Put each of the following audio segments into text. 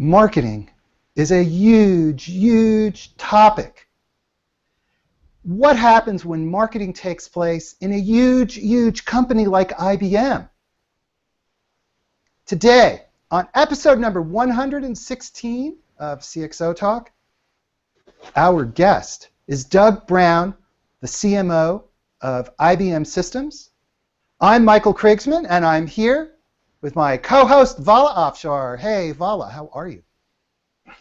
Marketing is a huge, huge topic. What happens when marketing takes place in a huge, huge company like IBM? Today, on episode number 116 of CXOTalk, our guest is Doug Brown, the CMO of IBM Systems. I'm Michael Krigsman, and I'm here with my co-host Vala Afshar. Hey, Vala, how are you?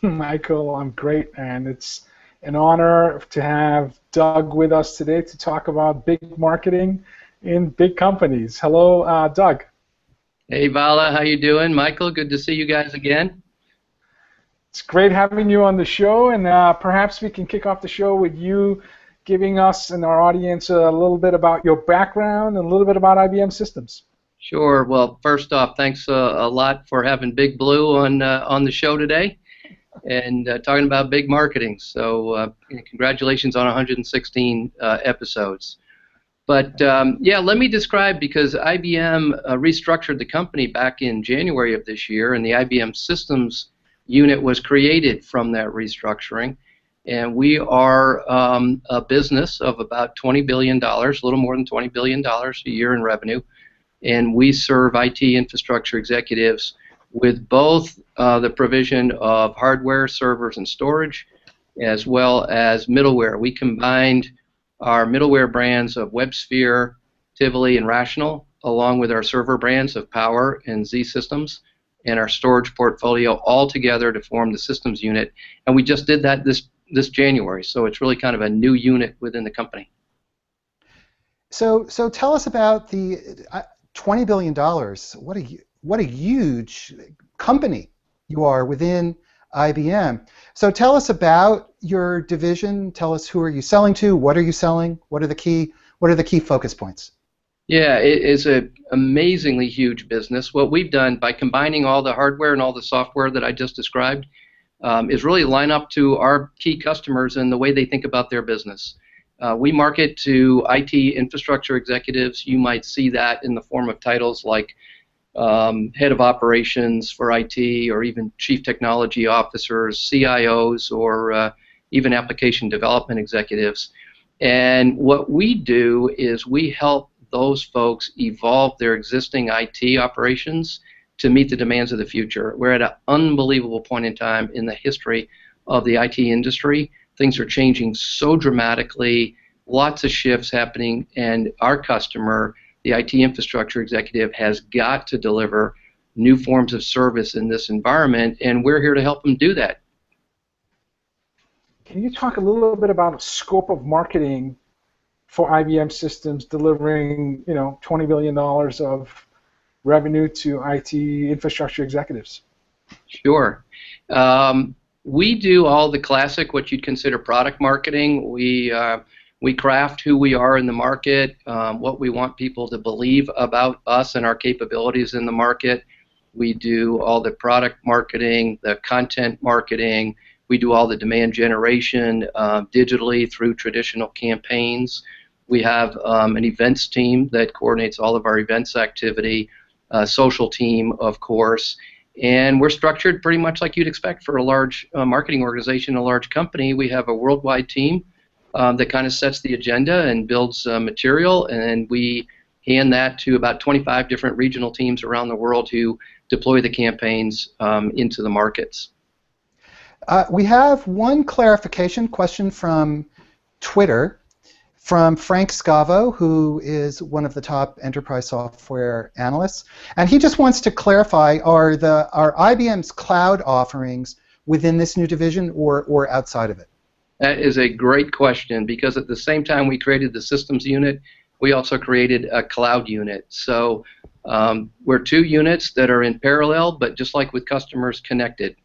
Michael, I'm great, and it's an honor to have Doug with us today to talk about big marketing in big companies. Hello, Doug. Hey, Vala, how you doing? Michael, good to see you guys again. It's great having you on the show, and perhaps we can kick off the show with you giving us and our audience a little bit about your background and a little bit about IBM Systems. Sure. Well, first off, thanks a lot for having Big Blue on the show today and talking about big marketing. So congratulations on 116 episodes. But yeah, let me describe, because IBM restructured the company back in January of this year, and the IBM Systems unit was created from that restructuring. And we are a business of about $20 billion, a little more than $20 billion a year in revenue. And we serve IT infrastructure executives with both the provision of hardware, servers, and storage, as well as middleware. We combined our middleware brands of WebSphere, Tivoli, and Rational, along with our server brands of Power and Z Systems, and our storage portfolio all together to form the Systems unit. And we just did that this January, so it's really kind of a new unit within the company. So tell us about the $20 billion. What a huge company you are within IBM. So tell us about your division. Tell us, who are you selling to? What are you selling? What are the key focus points? Yeah, it is an amazingly huge business. What we've done by combining all the hardware and all the software that I just described is really line up to our key customers and the way they think about their business. We market to IT infrastructure executives. You might see that in the form of titles like head of operations for IT, or even chief technology officers, CIOs, or even application development executives. And what we do is we help those folks evolve their existing IT operations to meet the demands of the future. We're at an unbelievable point in time in the history of the IT industry. Things are changing so dramatically, lots of shifts happening, and our customer, the IT infrastructure executive, has got to deliver new forms of service in this environment, and we're here to help them do that. Can you talk a little bit about the scope of marketing for IBM Systems delivering, $20 billion of revenue to IT infrastructure executives? Sure. We do all the classic, what you'd consider product marketing. We craft who we are in the market, what we want people to believe about us and our capabilities in the market. We do all the product marketing, the content marketing. We do all the demand generation digitally through traditional campaigns. We have an events team that coordinates all of our events activity, a social team, of course. And we're structured pretty much like you'd expect for a large marketing organization, a large company. We have a worldwide team that kind of sets the agenda and builds material, and we hand that to about 25 different regional teams around the world who deploy the campaigns into the markets. We have one clarification question from Twitter from Frank Scavo, who is one of the top enterprise software analysts, and he just wants to clarify: are IBM's cloud offerings within this new division or outside of it? That is a great question, because at the same time we created the systems unit, we also created a cloud unit. So we're two units that are in parallel, but just like with customers, connected.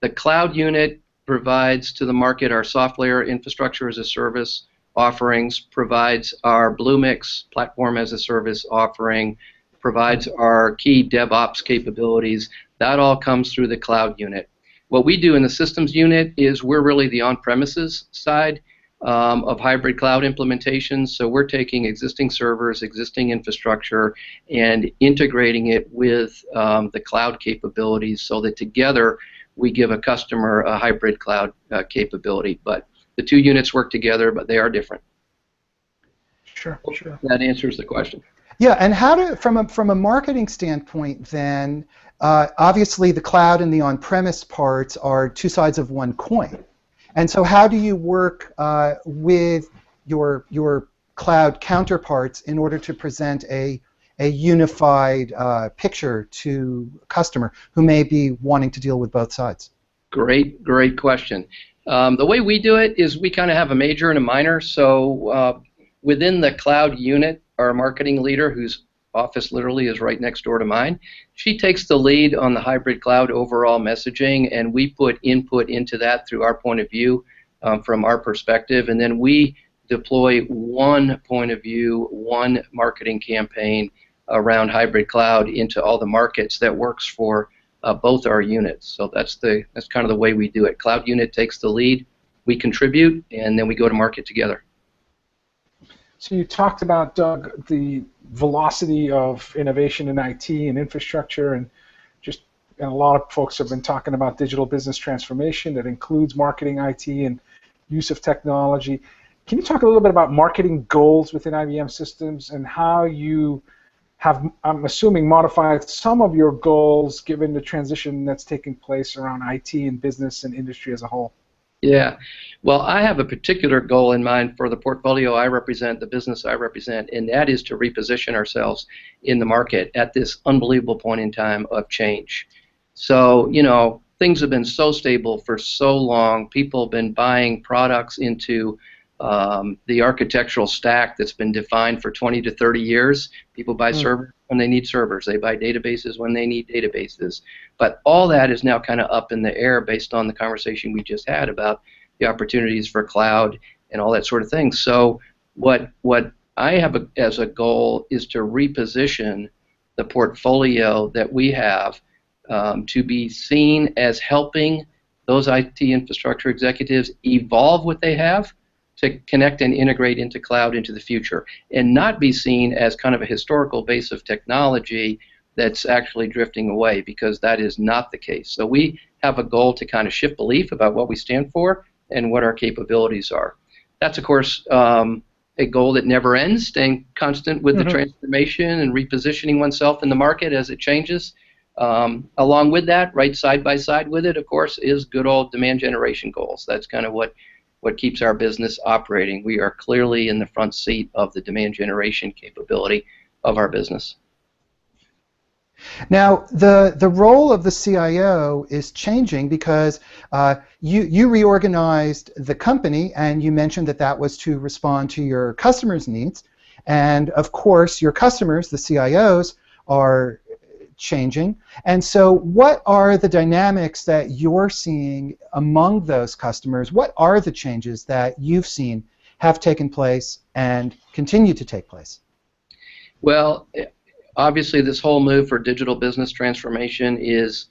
The cloud unit provides to the market our software infrastructure as a service offerings, provides our Bluemix platform as a service offering, provides our key DevOps capabilities. That all comes through the cloud unit. What we do in the systems unit is we're really the on-premises side of hybrid cloud implementations. So we're taking existing servers, existing infrastructure, and integrating it with the cloud capabilities so that together we give a customer a hybrid cloud capability. But the two units work together, but they are different. Sure, sure. That answers the question. Yeah, and how do, from a marketing standpoint, then, obviously the cloud and the on-premise parts are two sides of one coin. And so how do you work with your cloud counterparts in order to present a unified picture to a customer who may be wanting to deal with both sides? Great question. The way we do it is we kind of have a major and a minor. So within the cloud unit, our marketing leader, whose office literally is right next door to mine, she takes the lead on the hybrid cloud overall messaging, and we put input into that through our point of view from our perspective, and then we deploy one point of view, one marketing campaign around hybrid cloud into all the markets that works for both our units. So that's kind of the way we do it. Cloud unit takes the lead, we contribute, and then we go to market together. So you talked about, Doug, the velocity of innovation in IT and infrastructure, and a lot of folks have been talking about digital business transformation that includes marketing, IT, and use of technology. Can you talk a little bit about marketing goals within IBM Systems and how you have, I'm assuming, modified some of your goals given the transition that's taking place around IT and business and industry as a whole? Yeah, well, I have a particular goal in mind for the portfolio I represent, the business I represent, and that is to reposition ourselves in the market at this unbelievable point in time of change. So, you know, things have been so stable for so long. People have been buying products into the architectural stack that's been defined for 20 to 30 years. People buy servers when they need servers. They buy databases when they need databases. But all that is now kind of up in the air based on the conversation we just had about the opportunities for cloud and all that sort of thing. So what I have as a goal is to reposition the portfolio that we have to be seen as helping those IT infrastructure executives evolve what they have to connect and integrate into cloud into the future, and not be seen as kind of a historical base of technology that's actually drifting away, because that is not the case. So we have a goal to kind of shift belief about what we stand for and what our capabilities are. That's, of course, a goal that never ends, staying constant with the transformation and repositioning oneself in the market as it changes. Along with that, right side by side with it, of course, is good old demand generation goals. That's kind of what keeps our business operating. We are clearly in the front seat of the demand generation capability of our business. Now, the role of the CIO is changing because you reorganized the company, and you mentioned that was to respond to your customers' needs. And of course, your customers, the CIOs, are changing. And so what are the dynamics that you're seeing among those customers? What are the changes that you've seen have taken place and continue to take place? Well, obviously this whole move for digital business transformation is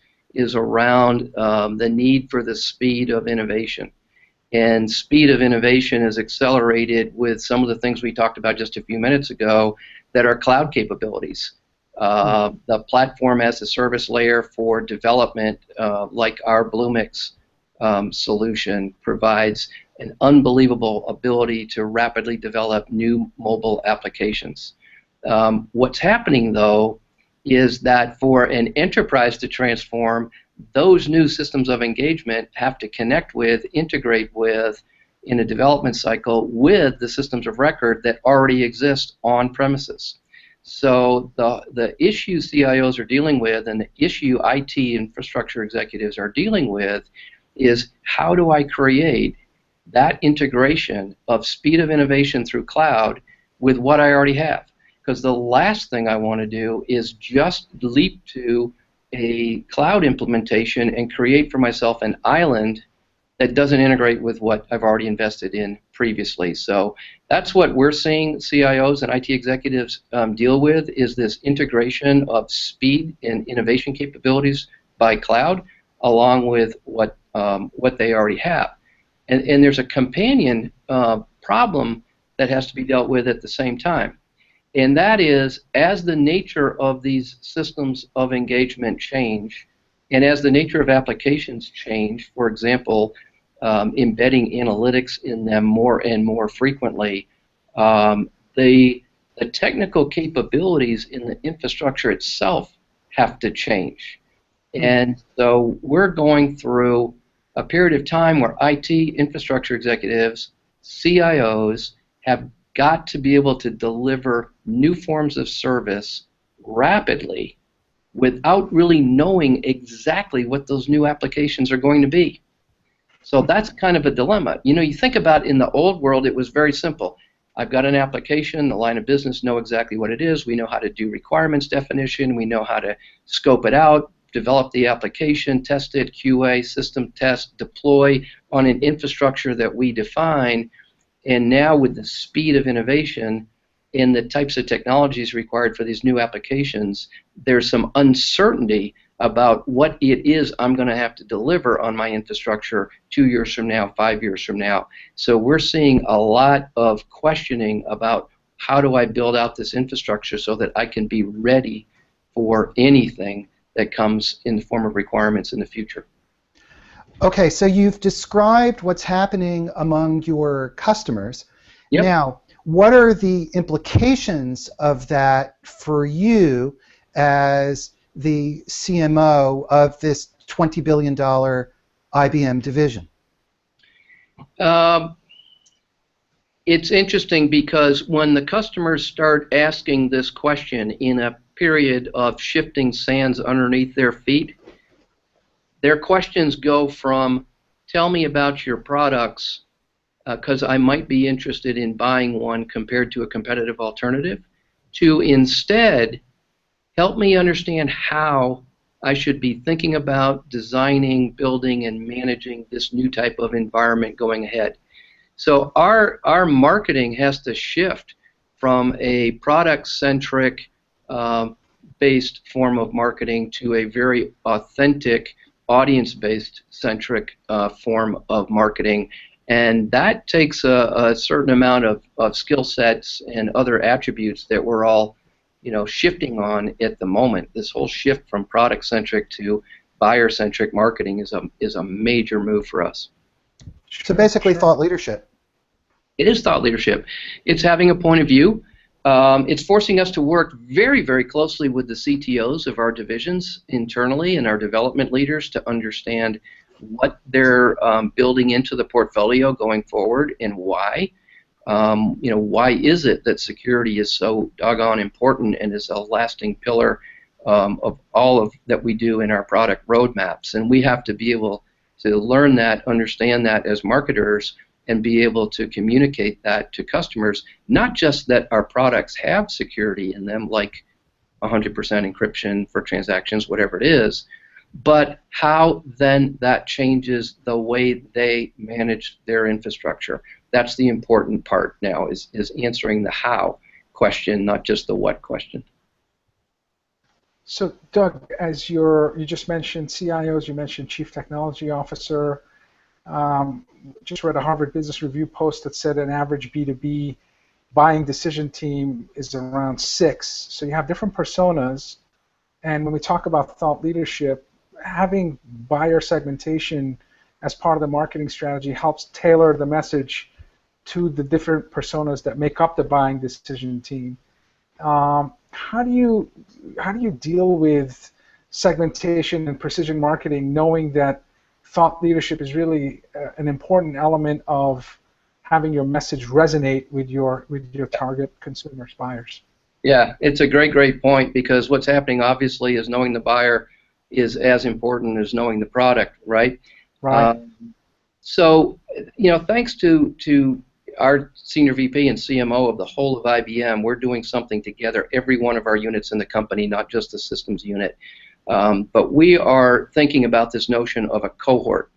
around the need for the speed of innovation. And speed of innovation is accelerated with some of the things we talked about just a few minutes ago that are cloud capabilities. The platform as a service layer for development, like our Bluemix solution, provides an unbelievable ability to rapidly develop new mobile applications. What's happening, though, is that for an enterprise to transform, those new systems of engagement have to connect with, integrate with, in a development cycle, with the systems of record that already exist on premises. So the issue CIOs are dealing with, and the issue IT infrastructure executives are dealing with, is how do I create that integration of speed of innovation through cloud with what I already have? Because the last thing I want to do is just leap to a cloud implementation and create for myself an island that doesn't integrate with what I've already invested in previously. So that's what we're seeing CIOs and IT executives deal with, is this integration of speed and innovation capabilities by cloud along with what they already have. And there's a companion problem that has to be dealt with at the same time. And that is, as the nature of these systems of engagement change, And as the nature of applications change, for example, embedding analytics in them more and more frequently, the technical capabilities in the infrastructure itself have to change. And so we're going through a period of time where IT infrastructure executives, CIOs, have got to be able to deliver new forms of service rapidly without really knowing exactly what those new applications are going to be. So that's kind of a dilemma. You know, you think about in the old world, it was very simple. I've got an application, the line of business know exactly what it is. We know how to do requirements definition. We know how to scope it out, develop the application, test it, QA, system test, deploy on an infrastructure that we define. And now with the speed of innovation and the types of technologies required for these new applications, there's some uncertainty about what it is I'm going to have to deliver on my infrastructure 2 years from now, 5 years from now. So we're seeing a lot of questioning about how do I build out this infrastructure so that I can be ready for anything that comes in the form of requirements in the future. Okay, so you've described what's happening among your customers. Yep. Now, what are the implications of that for you as the CMO of this $20 billion IBM division? It's interesting because when the customers start asking this question in a period of shifting sands underneath their feet, their questions go from, tell me about your products, because I might be interested in buying one compared to a competitive alternative, to instead, help me understand how I should be thinking about designing, building, and managing this new type of environment going ahead. So our marketing has to shift from a product-centric based form of marketing to a very authentic, audience-based centric form of marketing. And that takes a certain amount of skill sets and other attributes that we're all shifting on at the moment. This whole shift from product-centric to buyer-centric marketing is a major move for us. So basically thought leadership. It is thought leadership. It's having a point of view. It's forcing us to work very, very closely with the CTOs of our divisions internally and our development leaders to understand what they're building into the portfolio going forward and why. Why is it that security is so doggone important and is a lasting pillar of all of that we do in our product roadmaps? And we have to be able to learn that, understand that as marketers, and be able to communicate that to customers, not just that our products have security in them, like 100% encryption for transactions, whatever it is, but how then that changes the way they manage their infrastructure. That's the important part now, is answering the how question, not just the what question. So, Doug, as you just mentioned CIOs, you mentioned Chief Technology Officer. Just read a Harvard Business Review post that said an average B2B buying decision team is around 6. So you have different personas, and when we talk about thought leadership, having buyer segmentation as part of the marketing strategy helps tailor the message to the different personas that make up the buying decision team. How do you deal with segmentation and precision marketing, knowing that thought leadership is really an important element of having your message resonate with your target consumers, buyers? Yeah, it's a great point, because what's happening obviously is knowing the buyer is as important as knowing the product, right? Right. So, thanks to our senior VP and CMO of the whole of IBM, we're doing something together, every one of our units in the company, not just the systems unit. But we are thinking about this notion of a cohort.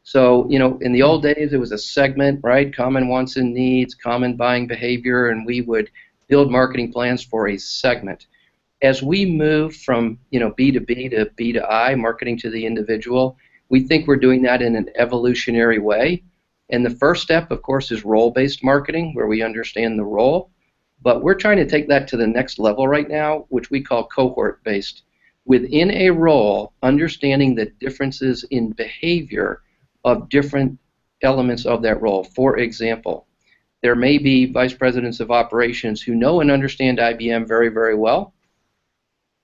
So, in the old days, it was a segment, right? Common wants and needs, common buying behavior, and we would build marketing plans for a segment. As we move from, B2B to B to I, marketing to the individual, we think we're doing that in an evolutionary way. And the first step, of course, is role-based marketing, where we understand the role. But we're trying to take that to the next level right now, which we call cohort-based within a role, understanding the differences in behavior of different elements of that role. For example, there may be vice presidents of operations who know and understand IBM very, very well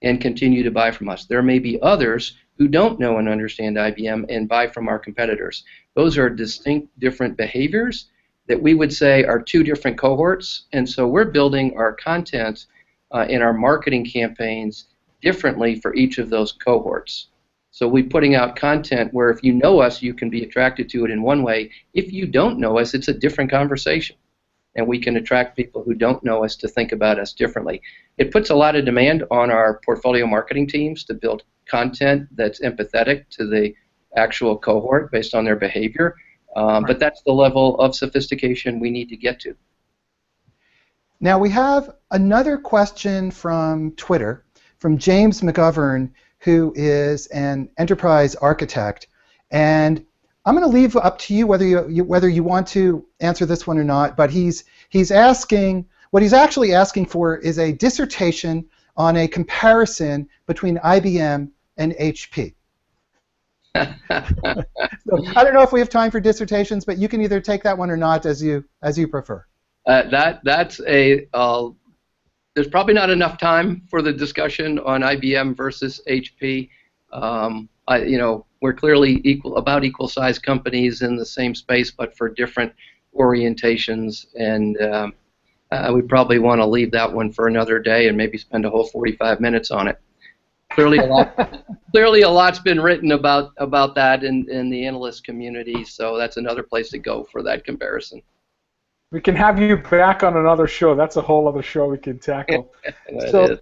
and continue to buy from us. There may be others who don't know and understand IBM and buy from our competitors. Those are distinct different behaviors that we would say are two different cohorts, and so we're building our content in our marketing campaigns differently for each of those cohorts. So we're putting out content where if you know us, you can be attracted to it in one way. If you don't know us, it's a different conversation. And we can attract people who don't know us to think about us differently. It puts a lot of demand on our portfolio marketing teams to build content that's empathetic to the actual cohort based on their behavior. But that's the level of sophistication we need to get to. Now we have another question from Twitter, from James McGovern, who is an enterprise architect. And I'm going to leave up to you whether you want to answer this one or not, but he's asking, what he's actually asking for is a dissertation on a comparison between IBM and HP. So, I don't know if we have time for dissertations, but you can either take that one or not as you prefer. There's probably not enough time for the discussion on IBM versus HP. We're clearly about equal-sized companies in the same space, but for different orientations, and we probably want to leave that one for another day and maybe spend a whole 45 minutes on it. Clearly, a lot's been written about that in the analyst community, so that's another place to go for that comparison. We can have you back on another show. That's a whole other show we can tackle. So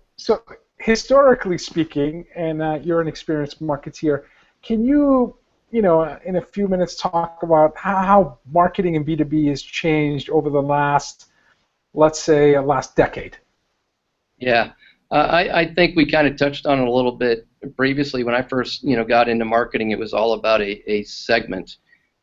historically speaking, and you're an experienced marketeer, can you, in a few minutes talk about how marketing in B2B has changed over the last, let's say, last decade? Yeah, I think we kind of touched on it a little bit previously. When I first, got into marketing, it was all about a segment.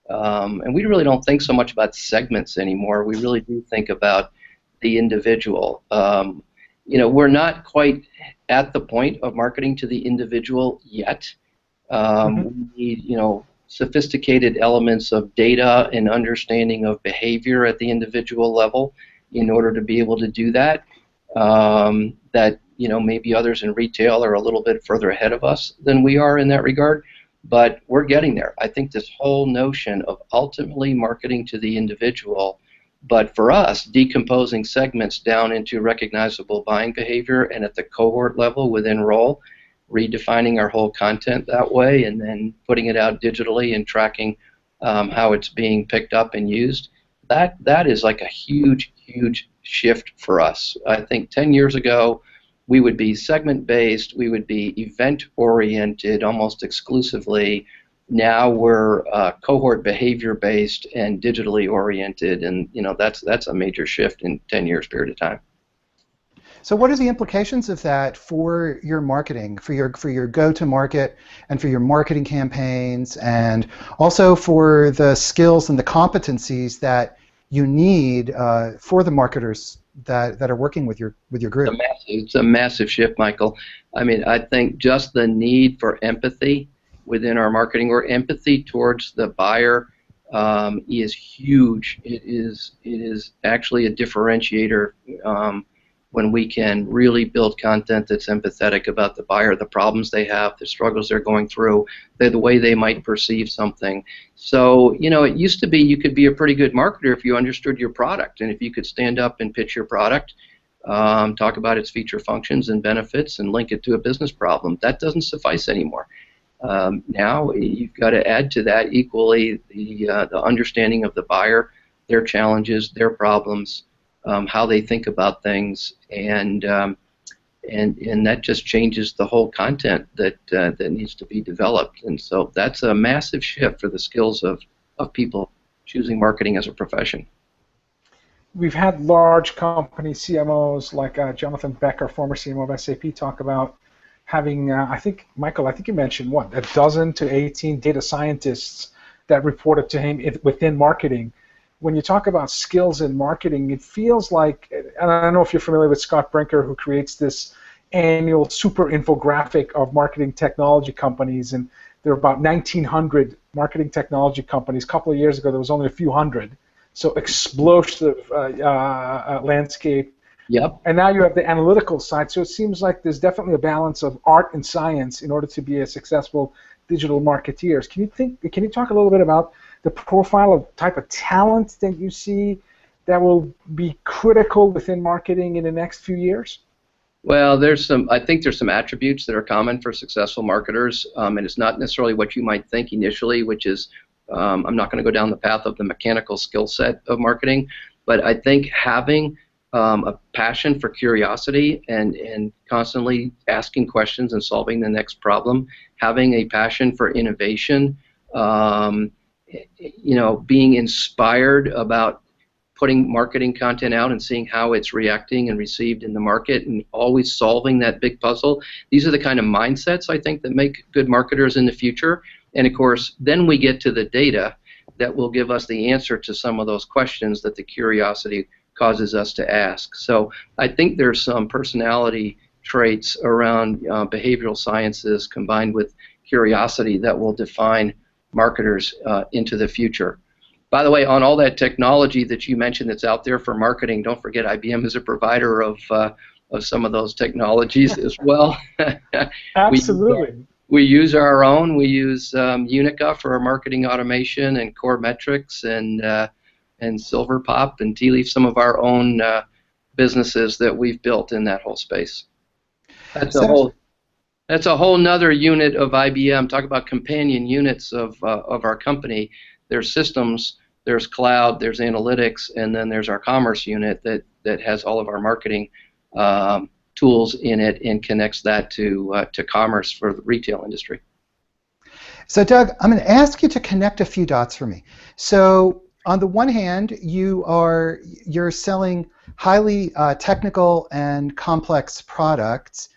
And we really don't think so much about segments anymore. We really do think about the individual. We're not quite at the point of marketing to the individual yet. We need, sophisticated elements of data and understanding of behavior at the individual level in order to be able to do that. Maybe others in retail are a little bit further ahead of us than we are in that regard. But we're getting there. I think this whole notion of ultimately marketing to the individual, but for us, decomposing segments down into recognizable buying behavior and at the cohort level within role, redefining our whole content that way, and then putting it out digitally and tracking how it's being picked up and used, that is like a huge, huge shift for us. I think 10 years ago, we would be segment-based, we would be event-oriented almost exclusively. Now we're cohort behavior-based and digitally oriented, and that's a major shift in 10 years period of time. So what are the implications of that for your marketing, for your go-to-market and for your marketing campaigns, and also for the skills and the competencies that you need for the marketers that are working with your group? It's a massive shift, Michael. I mean, I think just the need for empathy within our marketing, or empathy towards the buyer, is huge. It is actually a differentiator when we can really build content that's empathetic about the buyer, the problems they have, the struggles they're going through, the way they might perceive something. So, it used to be you could be a pretty good marketer if you understood your product, and if you could stand up and pitch your product, talk about its feature functions and benefits, and link it to a business problem. That doesn't suffice anymore. Now you've got to add to that equally the understanding of the buyer, their challenges, their problems, how they think about things, and that just changes the whole content that needs to be developed. And so that's a massive shift for the skills of people choosing marketing as a profession. We've had large company CMOs like Jonathan Becker, former CMO of SAP, talk about having, I think you mentioned, a dozen to 18 data scientists that reported to him within marketing. When you talk about skills in marketing, it feels like, and I don't know if you're familiar with Scott Brinker, who creates this annual super infographic of marketing technology companies, and there are about 1,900 marketing technology companies. A couple of years ago, there was only a few hundred. So explosive landscape. Yep. And now you have the analytical side. So it seems like there's definitely a balance of art and science in order to be a successful digital marketeers. Can you talk a little bit about the profile of type of talent that you see that will be critical within marketing in the next few years? Well, I think there's some attributes that are common for successful marketers, and it's not necessarily what you might think initially, which is, I'm not going to go down the path of the mechanical skill set of marketing, but I think having a passion for curiosity and constantly asking questions and solving the next problem, having a passion for innovation, being inspired about putting marketing content out and seeing how it's reacting and received in the market, and always solving that big puzzle. These are the kind of mindsets, I think, that make good marketers in the future. And of course, then we get to the data that will give us the answer to some of those questions that the curiosity causes us to ask. So I think there's some personality traits around behavioral sciences combined with curiosity that will define marketers into the future. By the way, on all that technology that you mentioned that's out there for marketing, don't forget IBM is a provider of some of those technologies as well. Absolutely. We use our own. We use Unica for our marketing automation, and Core Metrics, and Silverpop and Tea Leaf, some of our own businesses that we've built in that whole space. That's a whole nother unit of IBM. Talk about companion units of our company. There's systems, there's cloud, there's analytics, and then there's our commerce unit that has all of our marketing tools in it and connects that to commerce for the retail industry. So Doug, I'm going to ask you to connect a few dots for me. So on the one hand, you're selling highly technical and complex products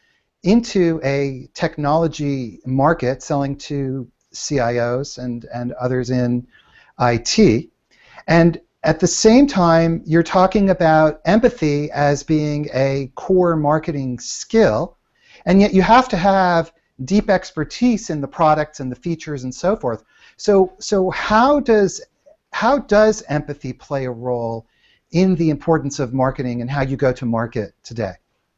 into a technology market, selling to CIOs and others in IT. And at the same time, you're talking about empathy as being a core marketing skill, and yet you have to have deep expertise in the products and the features and so forth. So how does empathy play a role in the importance of marketing and how you go to market today?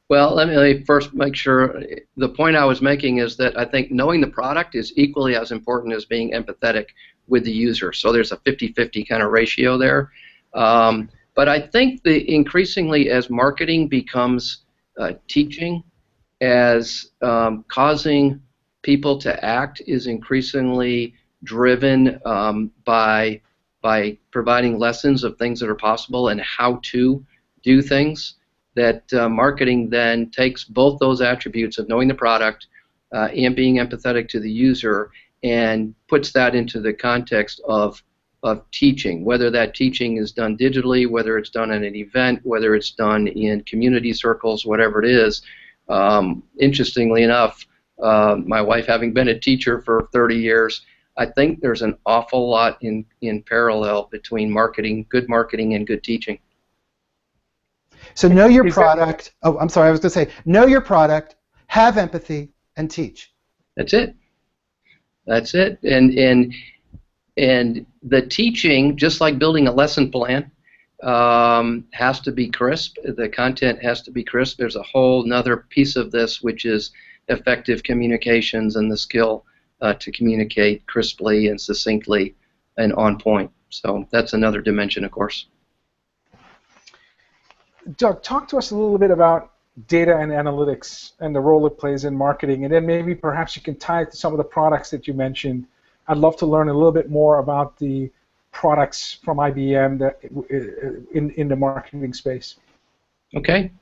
Well, let me first make sure the point I was making is that I think knowing the product is equally as important as being empathetic with the user. So there's a 50-50 kind of ratio there. But I think increasingly as marketing becomes teaching, as causing people to act is increasingly driven by providing lessons of things that are possible and how to do things, that marketing then takes both those attributes of knowing the product and being empathetic to the user and puts that into the context of teaching, whether that teaching is done digitally, whether it's done at an event, whether it's done in community circles, whatever it is. Interestingly enough, my wife having been a teacher for 30 years, I think there's an awful lot in parallel between good marketing and good teaching. So know your product. Oh, I'm sorry. I was going to say, know your product, have empathy, and teach. That's it. That's it. And the teaching, just like building a lesson plan, has to be crisp. The content has to be crisp. There's a whole nother piece of this, which is effective communications and the skill to communicate crisply and succinctly and on point. So that's another dimension, of course. Doug, talk to us a little bit about data and analytics and the role it plays in marketing, and then maybe perhaps you can tie it to some of the products that you mentioned. I'd love to learn a little bit more about the products from IBM that in the marketing space. Okay.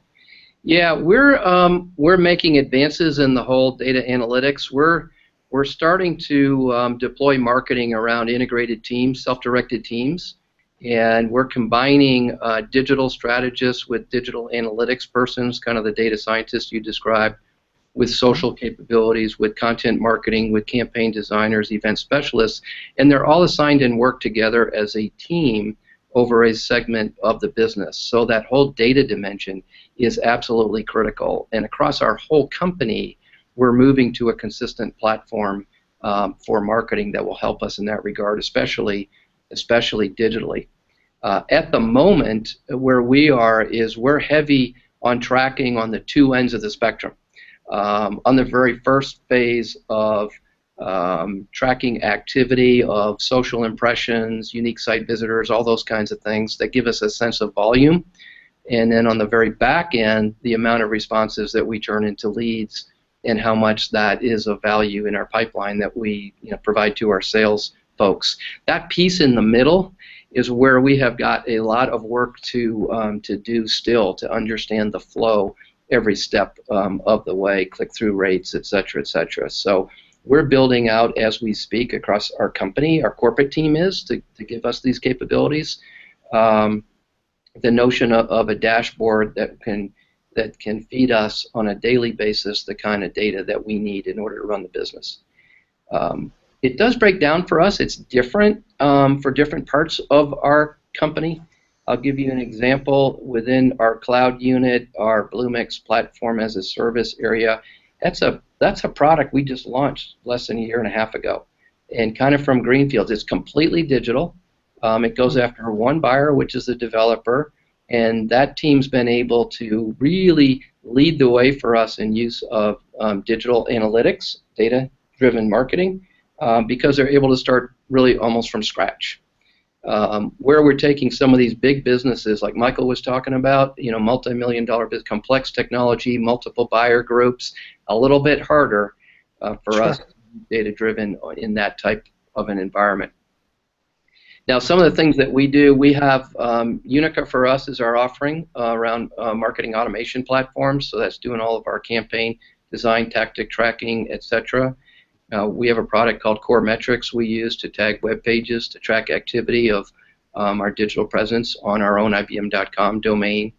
Yeah, we're making advances in the whole data analytics. We're starting to deploy marketing around integrated teams, self-directed teams. And we're combining digital strategists with digital analytics persons, kind of the data scientists you described, with social capabilities, with content marketing, with campaign designers, event specialists, and they're all assigned and work together as a team over a segment of the business. So that whole data dimension is absolutely critical. And across our whole company, we're moving to a consistent platform for marketing that will help us in that regard, especially digitally. At the moment, where we are is we're heavy on tracking on the two ends of the spectrum. On the very first phase of tracking activity of social impressions, unique site visitors, all those kinds of things that give us a sense of volume. And then on the very back end, the amount of responses that we turn into leads and how much that is of value in our pipeline that we provide to our sales folks. That piece in the middle is where we have got a lot of work to do still to understand the flow every step of the way, click-through rates, et cetera, et cetera. So we're building out as we speak across our company. Our corporate team is to give us these capabilities. The notion of a dashboard that can feed us on a daily basis the kind of data that we need in order to run the business. It does break down for us. It's different for different parts of our company. I'll give you an example. Within our cloud unit, our Bluemix platform as a service area, that's a product we just launched less than a year and a half ago, and kind of from greenfields. It's completely digital. It goes after one buyer, which is the developer, and that team's been able to really lead the way for us in use of digital analytics, data-driven marketing, because they're able to start really almost from scratch. Where we're taking some of these big businesses, like Michael was talking about, multi-million-dollar complex technology, multiple buyer groups, a little bit harder for us, data-driven in that type of an environment. Now, some of the things that we do, we have Unica for us is our offering around marketing automation platforms. So that's doing all of our campaign design, tactic tracking, etc. We have a product called Core Metrics we use to tag web pages to track activity of our digital presence on our own IBM.com domain.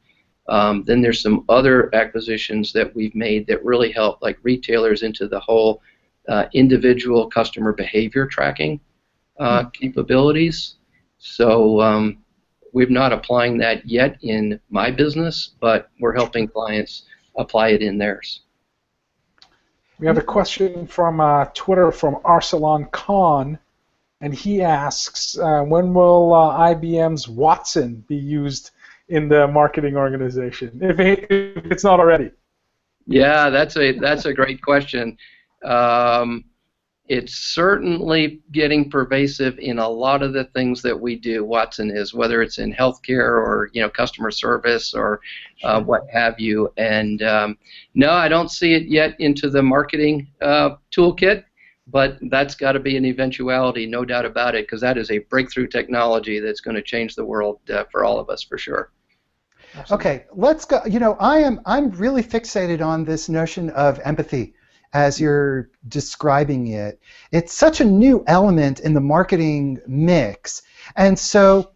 Then there's some other acquisitions that we've made that really help, like retailers, into the whole individual customer behavior tracking capabilities. So we're not applying that yet in my business, but we're helping clients apply it in theirs. We have a question from Twitter from Arsalan Khan, and he asks, when will IBM's Watson be used in the marketing organization, if it's not already? Yeah, that's a great question. It's certainly getting pervasive in a lot of the things that we do. Watson is, whether it's in healthcare or customer service or what have you. And no, I don't see it yet into the marketing toolkit, but that's got to be an eventuality, no doubt about it, because that is a breakthrough technology that's going to change the world for all of us, for sure. Okay, let's go. I'm really fixated on this notion of empathy as you're describing it. It's such a new element in the marketing mix. And so,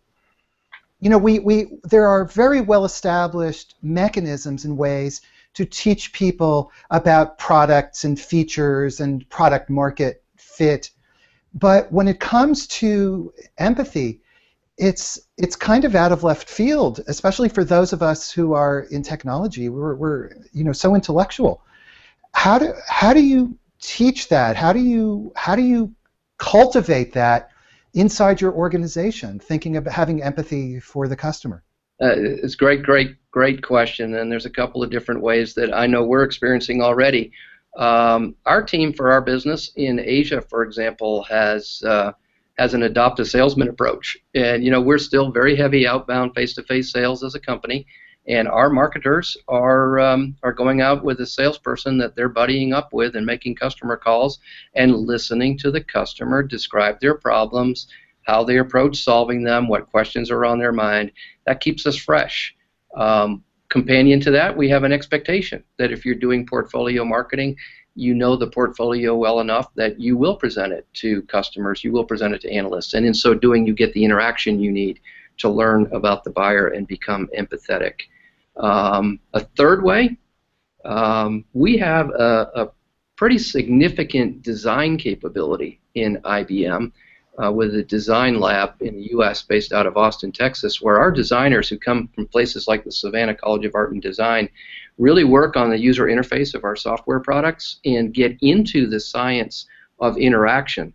there are very well-established mechanisms and ways to teach people about products and features and product market fit. But when it comes to empathy, it's kind of out of left field, especially for those of us who are in technology. We're so intellectual. How do you teach that? How do you cultivate that inside your organization, thinking about having empathy for the customer? It's great question, and there's a couple of different ways that I know we're experiencing already. Our team for our business in Asia, for example, has an adopt a salesman approach, and we're still very heavy outbound face-to-face sales as a company. And our marketers are going out with a salesperson that they're buddying up with and making customer calls and listening to the customer describe their problems, how they approach solving them, what questions are on their mind. That keeps us fresh. Companion to that, we have an expectation that if you're doing portfolio marketing, you know the portfolio well enough that you will present it to customers, you will present it to analysts, and in so doing, you get the interaction you need to learn about the buyer and become empathetic. A third way, we have a pretty significant design capability in IBM with a design lab in the U.S. based out of Austin, Texas, where our designers who come from places like the Savannah College of Art and Design really work on the user interface of our software products and get into the science of interaction.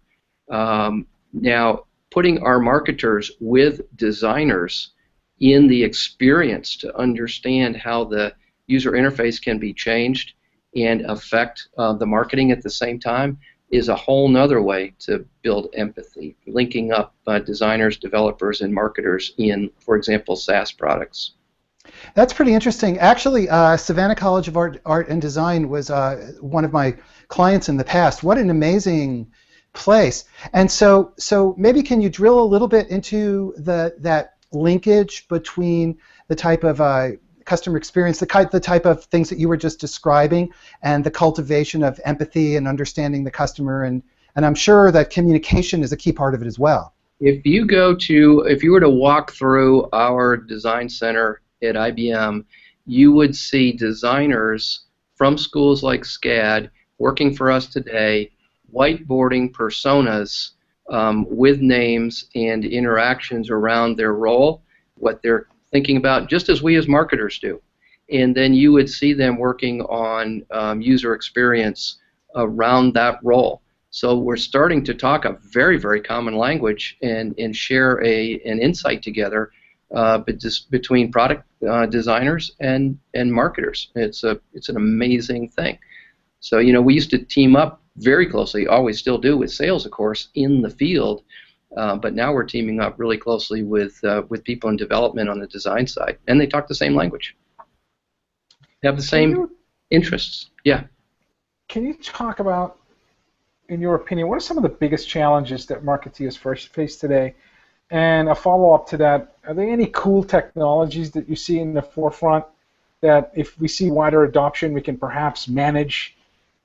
Now, putting our marketers with designers in the experience to understand how the user interface can be changed and affect the marketing at the same time is a whole nother way to build empathy, linking up designers, developers, and marketers in, for example, SaaS products. That's pretty interesting. Actually, Savannah College of Art and Design was one of my clients in the past. What an amazing place. And so maybe can you drill a little bit into that linkage between the type of customer experience, the type of things that you were just describing, and the cultivation of empathy and understanding the customer, and I'm sure that communication is a key part of it as well. If you were to walk through our design center at IBM, you would see designers from schools like SCAD working for us today, whiteboarding personas with names and interactions around their role, what they're thinking about, just as we as marketers do. And then you would see them working on user experience around that role. So we're starting to talk a very, very common language and share an insight together between product designers and marketers. It's an amazing thing. So, you know, we used to team up very closely, always still do, with sales, of course, in the field. But now we're teaming up really closely with people in development on the design side, and they talk the same language. They have the same interests. Yeah. Can you talk about, in your opinion, what are some of the biggest challenges that marketeers face today? And a follow-up to that, are there any cool technologies that you see in the forefront that, if we see wider adoption, we can perhaps manage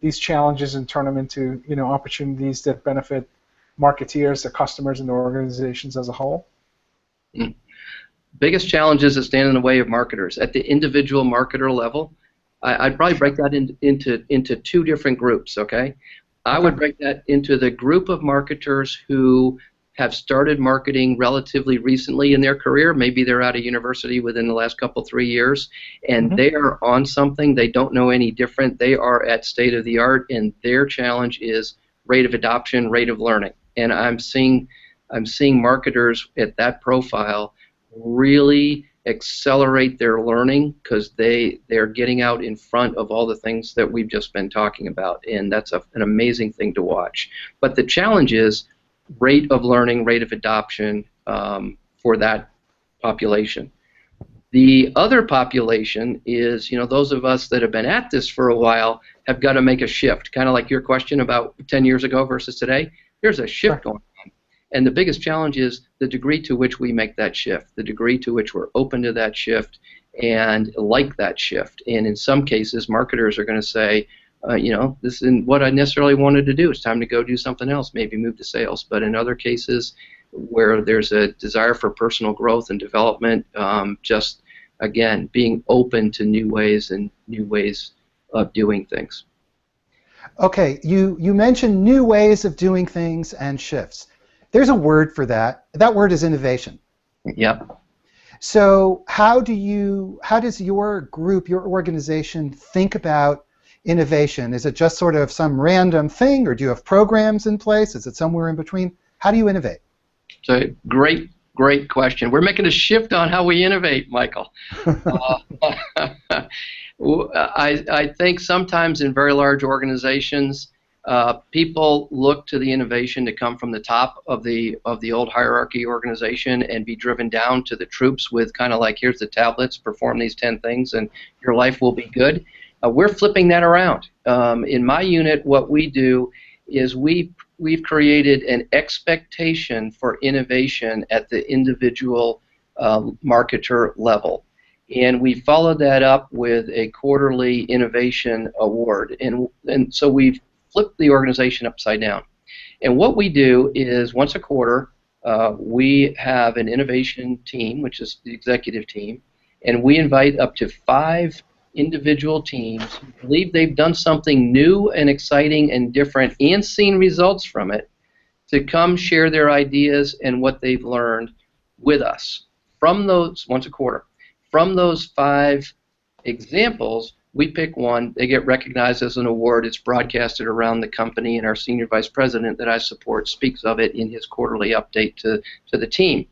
these challenges and turn them into, you know, opportunities that benefit marketeers, their customers, and their organizations as a whole? Biggest challenges that stand in the way of marketers at the individual marketer level. I'd probably break that into two different groups. Okay, I would break that into the group of marketers who have started marketing relatively recently in their career. Maybe they're out of university within the last 3 years, and they are on something. They don't know any different. They are at state of the art, and their challenge is rate of adoption, rate of learning. And I'm seeing marketers at that profile really accelerate their learning because they're getting out in front of all the things that we've just been talking about, and that's an amazing thing to watch. But the challenge is rate of learning, rate of adoption for that population. The other population is, you know, those of us that have been at this for a while have got to make a shift, kind of like your question about 10 years ago versus today. There's a shift going on. And the biggest challenge is the degree to which we make that shift, the degree to which we're open to that shift and like that shift. And in some cases, marketers are going to say, you know, this isn't what I necessarily wanted to do. It's time to go do something else, maybe move to sales. But in other cases where there's a desire for personal growth and development, just, again, being open to new ways and new ways of doing things. Okay, you mentioned new ways of doing things and shifts. There's a word for that. That word is innovation. Yep. So how does your group, your organization, think about innovation? Is it just sort of some random thing, or do you have programs in place? Is it somewhere in between? How do you innovate? So great question. We're making a shift on how we innovate, Michael. I think sometimes in very large organizations, people look to the innovation to come from the top of the old hierarchy organization and be driven down to the troops with kind of like, here's the tablets, perform these 10 things, and your life will be good. We're flipping that around. In my unit, what we do is we've created an expectation for innovation at the individual marketer level. And we followed that up with a quarterly innovation award. And so we've flipped the organization upside down. And what we do is once a quarter, we have an innovation team, which is the executive team, and we invite up to 5 individual teams who believe they've done something new and exciting and different and seen results from it to come share their ideas and what they've learned with us. From those, once a quarter, from those 5 examples, we pick one. They get recognized as an award. It's broadcasted around the company, and our senior vice president that I support speaks of it in his quarterly update to the team.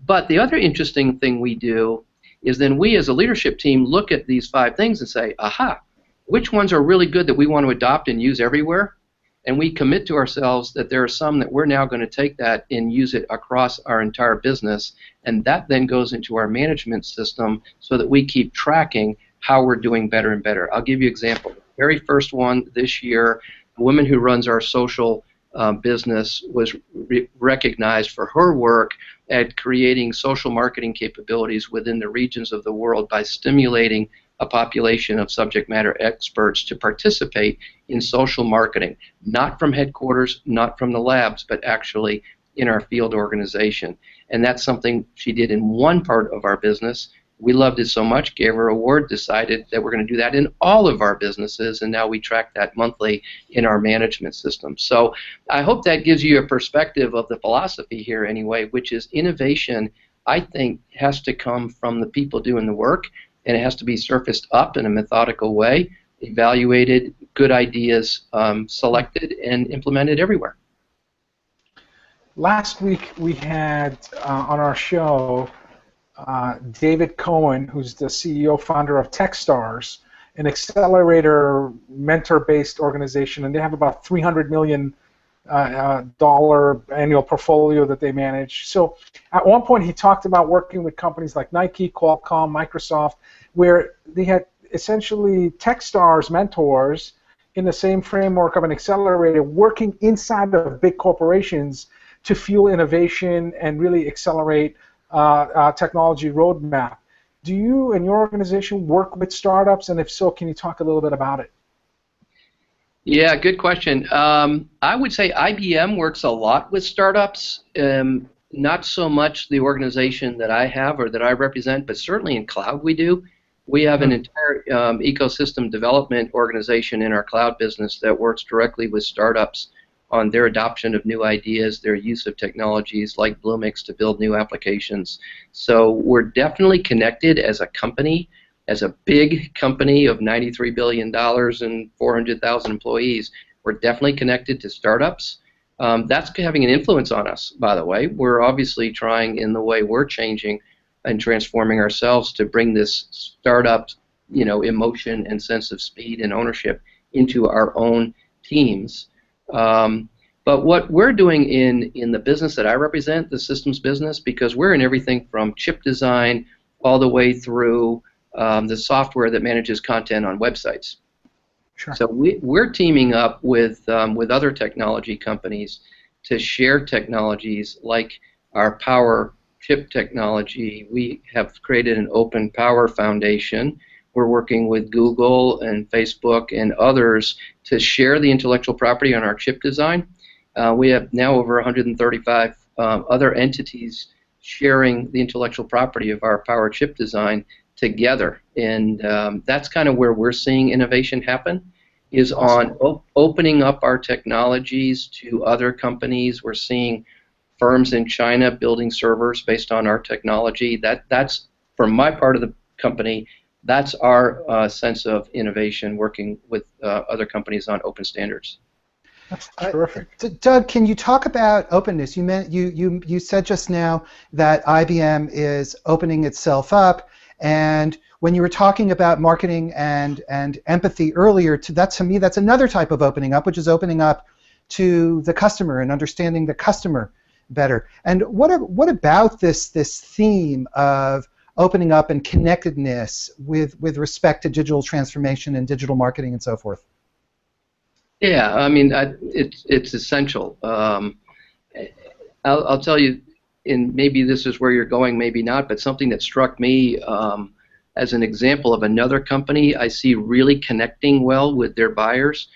But the other interesting thing we do is then we as a leadership team look at these 5 things and say, aha, which ones are really good that we want to adopt and use everywhere? And we commit to ourselves that there are some that we're now going to take that and use it across our entire business, and that then goes into our management system so that we keep tracking how we're doing better and better. I'll give you an example. The very first one this year, the woman who runs our social business was recognized for her work at creating social marketing capabilities within the regions of the world by stimulating a population of subject matter experts to participate in social marketing, not from headquarters, not from the labs, but actually in our field organization. And that's something she did in one part of our business. We loved it so much, gave her an award, decided that we're going to do that in all of our businesses, and now we track that monthly in our management system. So I hope that gives you a perspective of the philosophy here anyway, which is innovation, I think, has to come from the people doing the work, and it has to be surfaced up in a methodical way, evaluated, good ideas selected, and implemented everywhere. Last week we had on our show David Cohen, who's the CEO, founder of Techstars, an accelerator mentor-based organization, and they have about $300 million annual portfolio that they manage. So at one point he talked about working with companies like Nike, Qualcomm, Microsoft, where they had essentially Techstars mentors in the same framework of an accelerator working inside of big corporations to fuel innovation and really accelerate technology roadmap. Do you and your organization work with startups, and if so, can you talk a little bit about it? Yeah, good question. I would say IBM works a lot with startups, not so much the organization that I have or that I represent, but certainly in cloud we do. We have an entire ecosystem development organization in our cloud business that works directly with startups on their adoption of new ideas, their use of technologies like Bluemix to build new applications. So we're definitely connected as a company, as a big company of $93 billion and 400,000 employees. We're definitely connected to startups. That's having an influence on us, by the way. We're obviously trying in the way we're changing and transforming ourselves to bring this startup, emotion and sense of speed and ownership into our own teams. But what we're doing in the business that I represent, the systems business, because we're in everything from chip design all the way through the software that manages content on websites. Sure. So we're teaming up with other technology companies to share technologies like our power chip technology. We have created an open power foundation. We're working with Google and Facebook and others to share the intellectual property on our chip design. We have now over 135 other entities sharing the intellectual property of our power chip design together, and that's kind of where we're seeing innovation happen, is on opening up our technologies to other companies. We're seeing firms in China building servers based on our technology. That's, from my part of the company, that's our sense of innovation, working with other companies on open standards. That's terrific. Doug, can you talk about openness? You said just now that IBM is opening itself up, and when you were talking about marketing and empathy earlier, to me that's another type of opening up, which is opening up to the customer and understanding the customer better. And what about this theme of opening up and connectedness with respect to digital transformation and digital marketing and so forth? Yeah, I mean, it's essential. I'll tell you, and maybe this is where you're going, maybe not, but something that struck me as an example of another company I see really connecting well with their buyers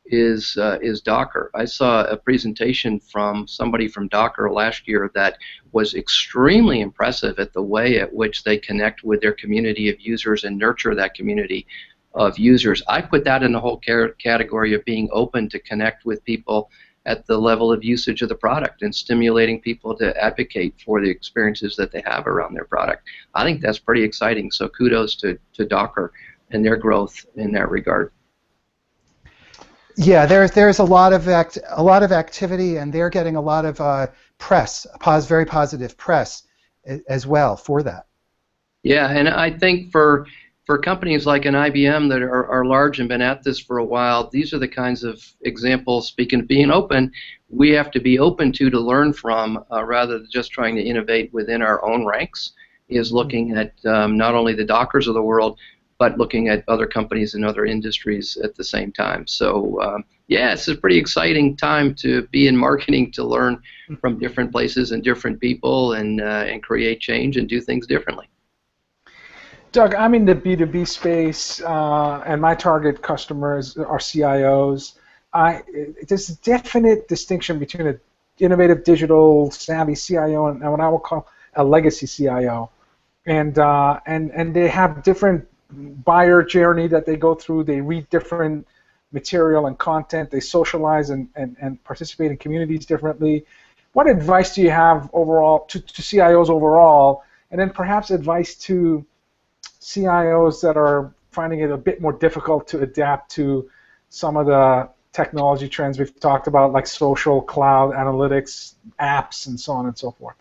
is Docker. I saw a presentation from somebody from Docker last year that was extremely impressive at the way at which they connect with their community of users and nurture that community of users. I put that in the whole category of being open to connect with people at the level of usage of the product and stimulating people to advocate for the experiences that they have around their product. I think that's pretty exciting. So kudos to Docker and their growth in that regard. Yeah, there's a lot of activity, and they're getting a lot of press, very positive press as well for that. Yeah, and I think for companies like an IBM that are large and been at this for a while, these are the kinds of examples, speaking of being open, we have to be open to learn from, rather than just trying to innovate within our own ranks, is looking at not only the Dockers of the world, but looking at other companies and other industries at the same time. So yeah, it's a pretty exciting time to be in marketing, to learn from different places and different people, and create change and do things differently. Doug, I'm in the B2B space, and my target customers are CIOs. There's a definite distinction between an innovative, digital, savvy CIO and what I will call a legacy CIO, and they have different buyer journey that they go through. They read different material and content. They socialize and participate in communities differently. What advice do you have overall to CIOs overall, and then perhaps advice to CIOs that are finding it a bit more difficult to adapt to some of the technology trends we've talked about, like social, cloud, analytics, apps, and so on and so forth?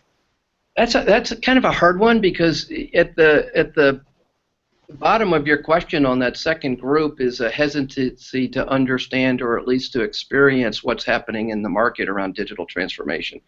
That's kind of a hard one, because at the bottom of your question on that second group is a hesitancy to understand, or at least to experience, what's happening in the market around digital transformation.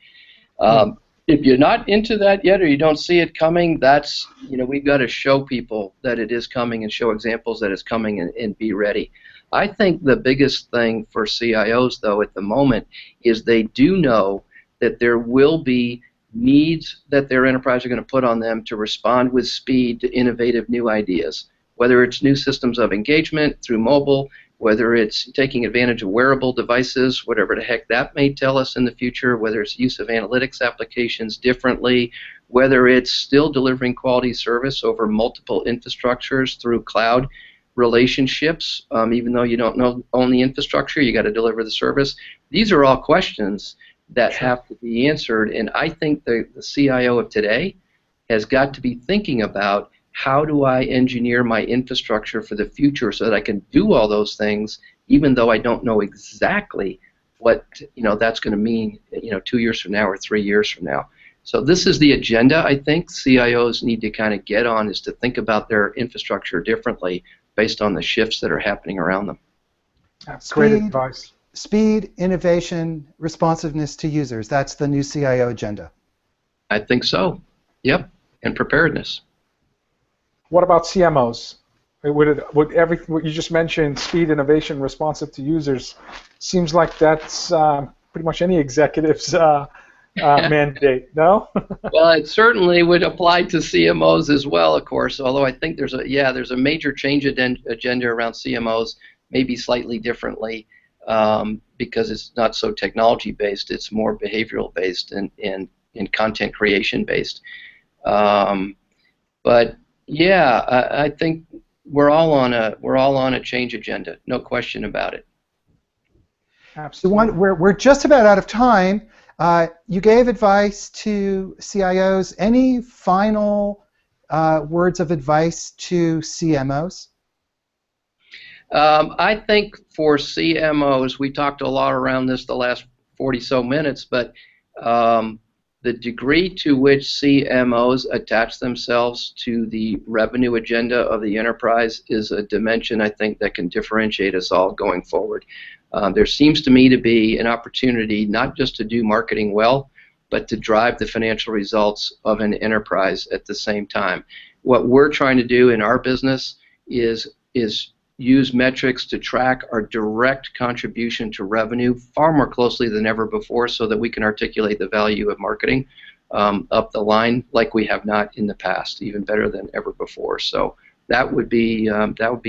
If you're not into that yet, or you don't see it coming, that's, we've got to show people that it is coming and show examples that it's coming, and be ready. I think the biggest thing for CIOs, though, at the moment, is they do know that there will be needs that their enterprise are going to put on them to respond with speed to innovative new ideas, whether it's new systems of engagement through mobile, whether it's taking advantage of wearable devices, whatever the heck that may tell us in the future, whether it's use of analytics applications differently, whether it's still delivering quality service over multiple infrastructures through cloud relationships, even though you don't own the infrastructure, you got to deliver the service. These are all questions that have to be answered, and I think the CIO of today has got to be thinking about, how do I engineer my infrastructure for the future so that I can do all those things, even though I don't know exactly what that's going to mean 2 years from now or 3 years from now. So this is the agenda I think CIOs need to kind of get on, is to think about their infrastructure differently based on the shifts that are happening around them. That's great advice. Speed, innovation, responsiveness to users. That's the new CIO agenda. I think so. Yep, and preparedness. What about CMOs? Would everything what you just mentioned, speed, innovation, responsive to users, seems like that's pretty much any executive's mandate, no? Well, it certainly would apply to CMOs as well, of course, although I think there's a major change agenda around CMOs, maybe slightly differently, because it's not so technology-based, it's more behavioral-based and content creation-based. But yeah, I think we're all on a change agenda, no question about it. Absolutely. We're just about out of time. You gave advice to CIOs. Any final words of advice to CMOs? I think for CMOs, we talked a lot around this the last 40-so minutes, but the degree to which CMOs attach themselves to the revenue agenda of the enterprise is a dimension, I think, that can differentiate us all going forward. There seems to me to be an opportunity not just to do marketing well, but to drive the financial results of an enterprise at the same time. What we're trying to do in our business is use metrics to track our direct contribution to revenue far more closely than ever before, so that we can articulate the value of marketing up the line like we have not in the past, even better than ever before. So that would be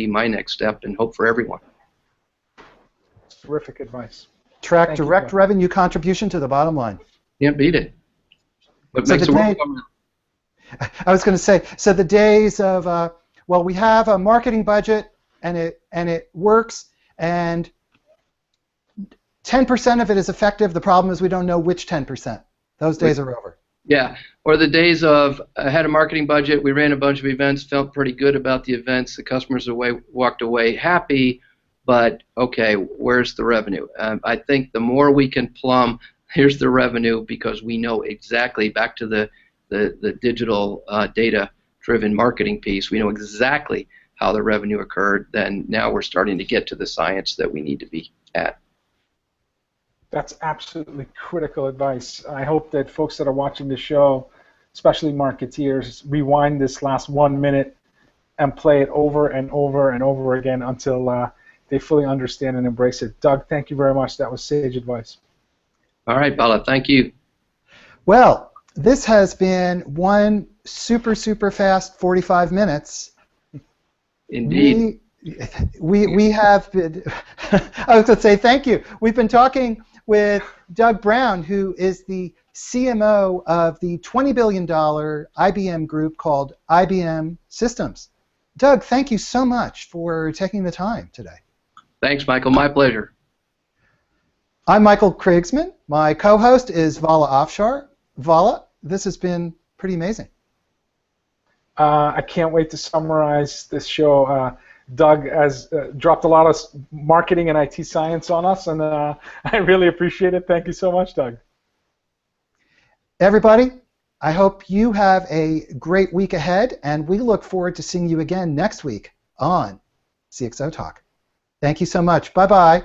my next step, and hope for everyone. Terrific advice. Track direct revenue contribution to the bottom line. Can't beat it. What So makes the the day- world I was going to say, so the days of, well, we have a marketing budget and it works, and 10% of it is effective. The problem is we don't know which 10%. Those days are over. Yeah, or the days of I had a marketing budget, we ran a bunch of events, felt pretty good about the events, the customers walked away happy, but okay, where's the revenue? I think the more we can plumb, here's the revenue, because we know exactly, back to the digital data-driven marketing piece, we know exactly how the revenue occurred, then now we're starting to get to the science that we need to be at. That's absolutely critical advice. I hope that folks that are watching the show, especially marketeers, rewind this last 1 minute and play it over and over and over again until they fully understand and embrace it. Doug, thank you very much. That was sage advice. All right, Vala, thank you. Well, this has been one super, super fast 45 minutes. Indeed. We have been, I was going to say thank you. We've been talking with Doug Brown, who is the CMO of the $20 billion IBM group called IBM Systems. Doug, thank you so much for taking the time today. Thanks, Michael. My pleasure. I'm Michael Krigsman. My co-host is Vala Afshar. Vala, this has been pretty amazing. I can't wait to summarize this show. Doug has dropped a lot of marketing and IT science on us, and I really appreciate it. Thank you so much, Doug. Everybody, I hope you have a great week ahead, and we look forward to seeing you again next week on CXOTalk. Thank you so much. Bye-bye.